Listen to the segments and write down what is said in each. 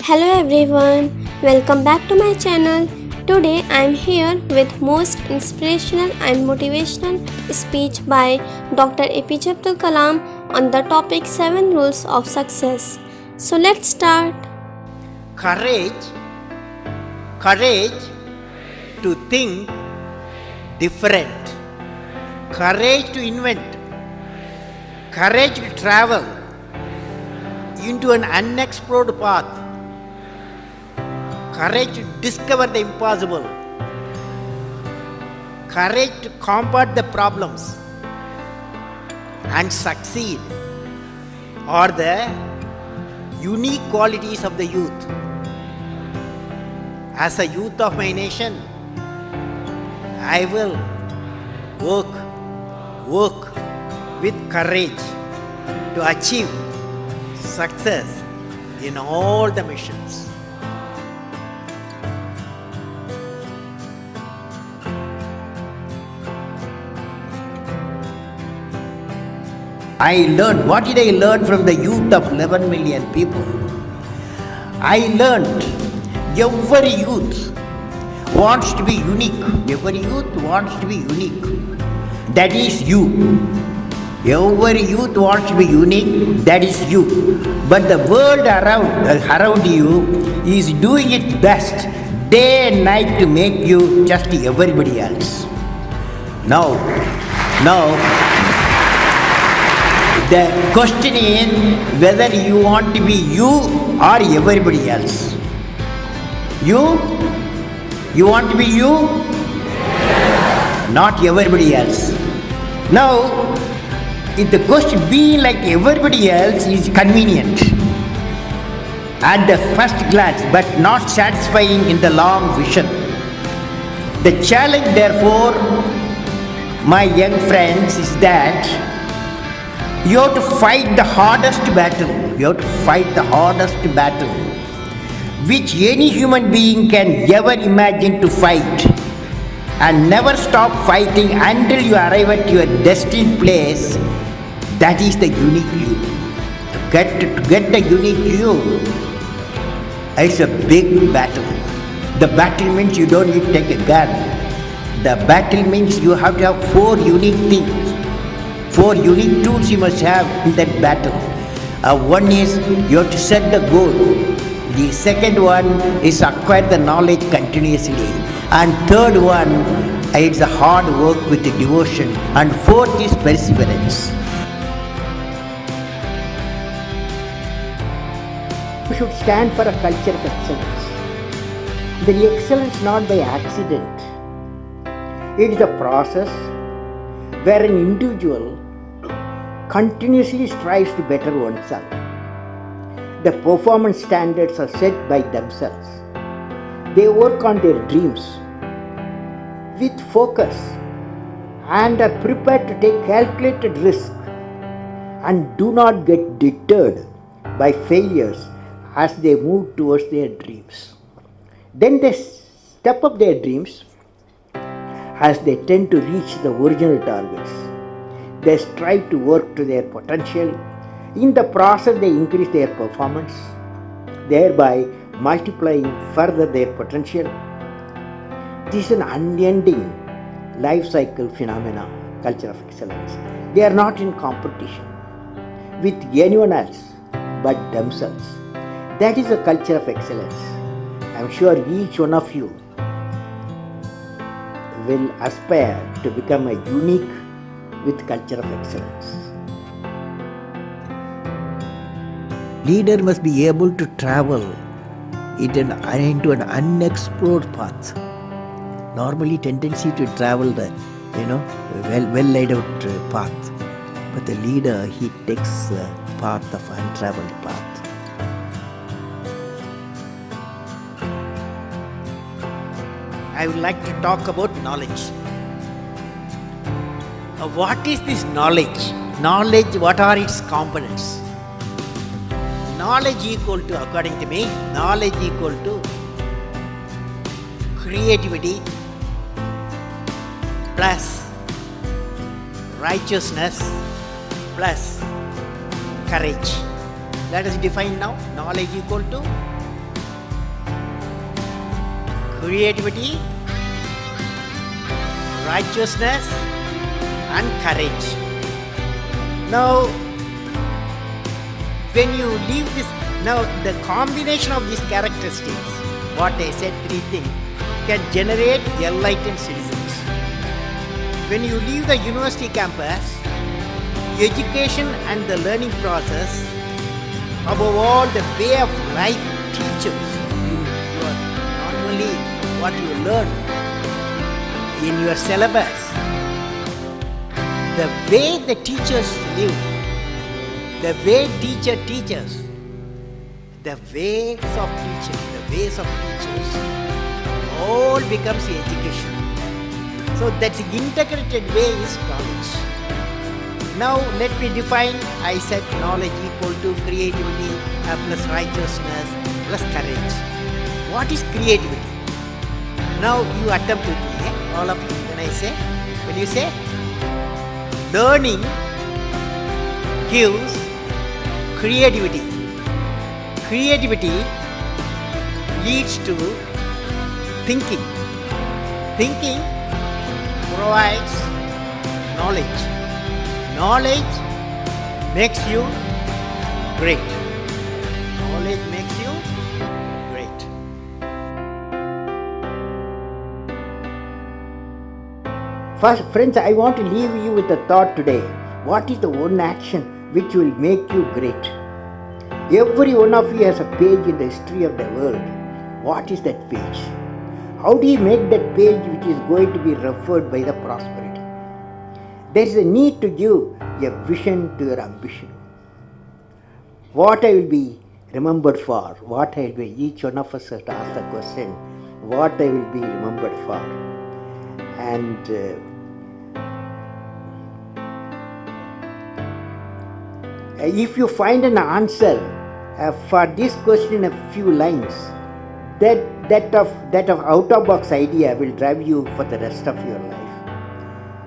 Hello everyone, welcome back to my channel. Today I am here with most inspirational and motivational speech by Dr. A.P.J Abdul Kalam on the topic 7 rules of success. So let's start. Courage, courage to think different, courage to invent, courage to travel into an unexplored path, courage to discover the impossible, courage to combat the problems and succeed are the unique qualities of the youth. As a youth of my nation, I will work with courage to achieve success in all the missions. What did I learn from the youth of 11 million people? I learned every youth wants to be unique. Every youth wants to be unique. That is you. Every youth wants to be unique. That is you. But the world around you is doing its best day and night to make you just everybody else. Now, the question is whether you want to be you or everybody else. You want to be you? Not everybody else. Now, if the question being like everybody else is convenient at the first glance but not satisfying in the long vision. The challenge therefore, my young friends, is that you have to fight the hardest battle. You have to fight the hardest battle which any human being can ever imagine to fight, and never stop fighting until you arrive at your destined place. That is the unique you. To get the unique you, it's a big battle. The battle means you don't need to take a gun. The battle means you have to have 4 unique things. 4 unique tools you must have in that battle. One is you have to set the goal. The second one is acquire the knowledge continuously. And third one is the hard work with the devotion. And fourth is perseverance. You should stand for a culture of excellence. The excellence not by accident. It is a process where an individual continuously strives to better oneself. The performance standards are set by themselves. They work on their dreams with focus and are prepared to take calculated risks and do not get deterred by failures as they move towards their dreams. Then they step up their dreams as they tend to reach the original targets. They strive to work to their potential. In the process, they increase their performance, thereby multiplying further their potential. This is an unending life cycle phenomena, culture of excellence. They are not in competition with anyone else but themselves. That is a culture of excellence. I am sure each one of you will aspire to become a unique with culture of excellence. Leader must be able to travel into an unexplored path. Normally tendency to travel the well laid out path, but the leader, he takes the path of untraveled path. I would like to talk about knowledge. What is this knowledge? Knowledge, what are its components? Knowledge equal to, according to me, knowledge equal to creativity plus righteousness plus courage. Let us define now. Knowledge equal to creativity, righteousness, and courage. Now, when you leave this, now the combination of these characteristics, what I said, three things, can generate enlightened citizens. When you leave the university campus, education and the learning process, above all the way of life teaches you not only what you learn in your syllabus, the way the teachers live, the way teacher teaches, the ways of teachers, all becomes education. So that's integrated way is knowledge. Now let me define. I said knowledge equal to creativity plus righteousness plus courage. What is creativity? Now you attempt with me, all of you. When you say learning gives creativity. Creativity leads to thinking. Thinking provides knowledge. Knowledge makes you great. Knowledge makes you great. First, friends, I want to leave you with a thought today. What is the one action which will make you great? Every one of you has a page in the history of the world. What is that page? How do you make that page which is going to be referred by the prosperity? There is a need to give a vision to your ambition. What I will be remembered for, what I will be, each one of us has to ask the question, what I will be remembered for. And if you find an answer for this question in a few lines, that of out of box idea will drive you for the rest of your life.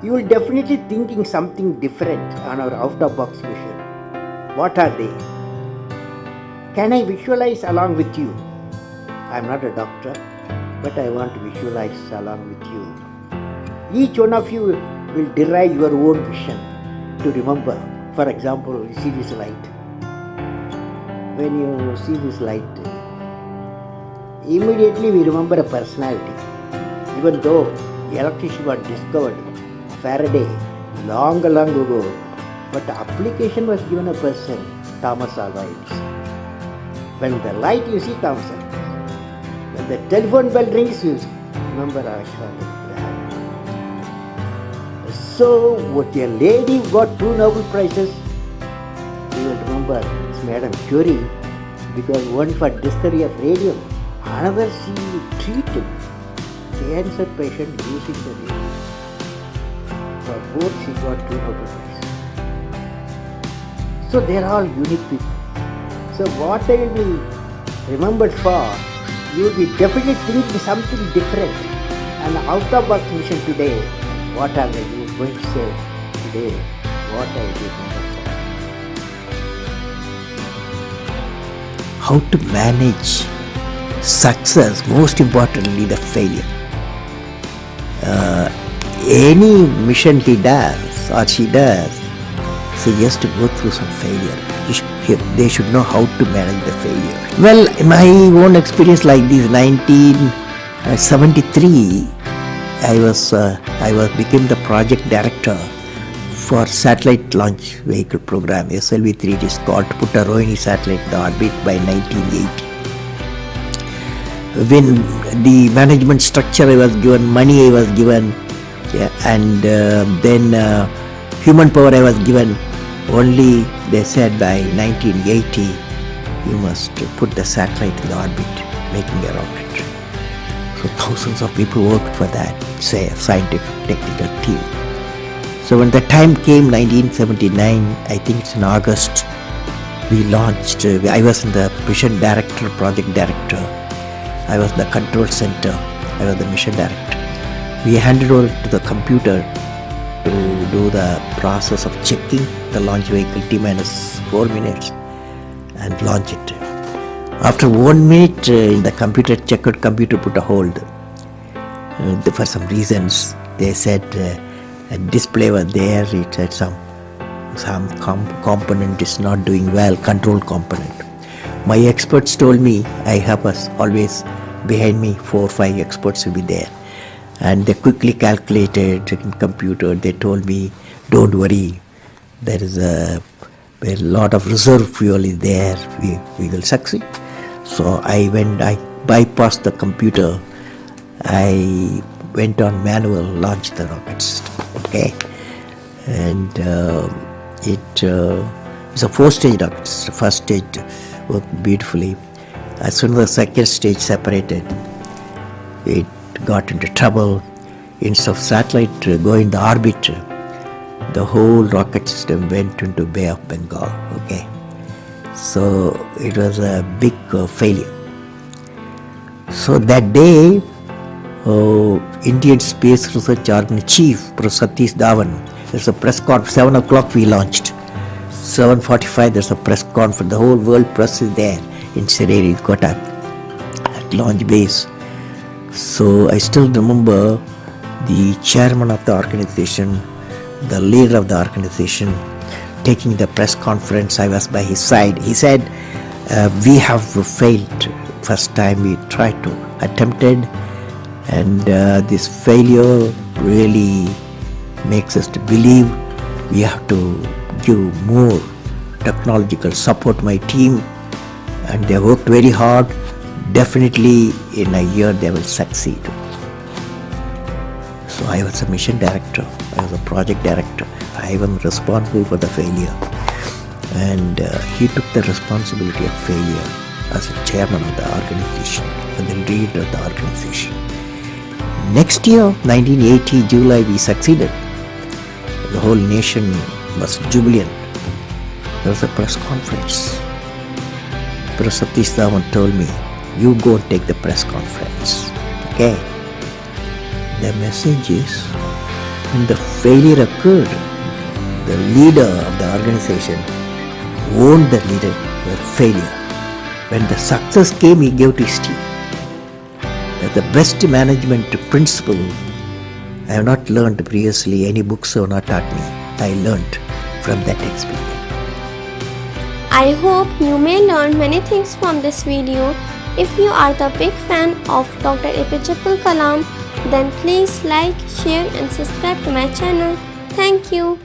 You will definitely thinking something different on our out of box vision. What are they? Can I visualize along with you? I am not a doctor, but I want to visualize along with you. Each one of you will derive your own vision to remember. For example, you see this light. When you see this light, immediately we remember a personality. Even though electricity was discovered, Faraday, long ago, but the application was given a person, Thomas Alva Edison. When the light you see Thomson, when the telephone bell rings you remember Alexander. So what a lady got 2 Nobel Prizes, you will remember it's Madam Curie, because one for discovery of radium, another she treated cancer patient using the radium. For both she got 2 Nobel Prizes. So they are all unique people. So what I will be remembered for, you will be definitely thinking something different. And out of box mission today, what are they? You are going to say today, what I will be remembered for. How to manage success, most importantly the failure. Any mission he does or she does, so he has to go through some failure. They should know how to manage the failure. Well, my own experience like this, 1973, I became the project director for satellite launch vehicle program, SLV-3 it is called, to put a Rohini satellite in the orbit by 1980. When the management structure I was given, money I was given, and then human power I was given, only they said by 1980 you must put the satellite in the orbit, making a rocket. So thousands of people worked for that, say a scientific technical team. So when the time came, 1979, I think it's in August, we launched, I was in the mission director, project director, I was the control center, I was the mission director. We handed over to the computer to do the process of checking the launch vehicle T-minus 4 minutes and launch it. After 1 minute in the computer, checkered computer put a hold. For some reasons, they said a display was there. It said some component is not doing well, control component. My experts told me, I have always behind me 4 or 5 experts will be there, and they quickly calculated in computer. They told me, don't worry, there is a lot of reserve fuel is there, we will succeed. So I bypassed the computer, I went on manual, launched the rocket system. Okay, and it's a 4-stage rocket system. First stage worked beautifully. As soon as the second stage separated, it got into trouble. Instead of satellite going the orbit, the whole rocket system went into Bay of Bengal. Okay, so it was a big failure. So that day, Indian Space Research Organization Chief Professor Satish Dhawan, there's a press conference. 7 o'clock we launched. 7:45 there's a press conference. The whole world press is there in Sririkota at launch base. So I still remember the chairman of the organization, the leader of the organization, taking the press conference. I was by his side. He said, we have failed. First time we tried to attempted, and this failure really makes us to believe we have to give more technological support. My team, and they worked very hard. Definitely in a year they will succeed. So I was a mission director, I was a project director. I was responsible for the failure, and he took the responsibility of failure as a chairman of the organization and the leader of the organization. Next year, 1980 July, we succeeded. The whole nation was jubilant. There was a press conference. Professor Satish Dhawan told me, you go and take the press conference. Okay. The message is, when the failure occurred, the leader of the organization warned the leader of the failure. When the success came, he gave to his team. That's the best management principle I have not learned previously. Any books have not taught me. I learned from that experience. I hope you may learn many things from this video. If you are the big fan of Dr. A.P.J Abdul Kalam, then please like, share and subscribe to my channel. Thank you.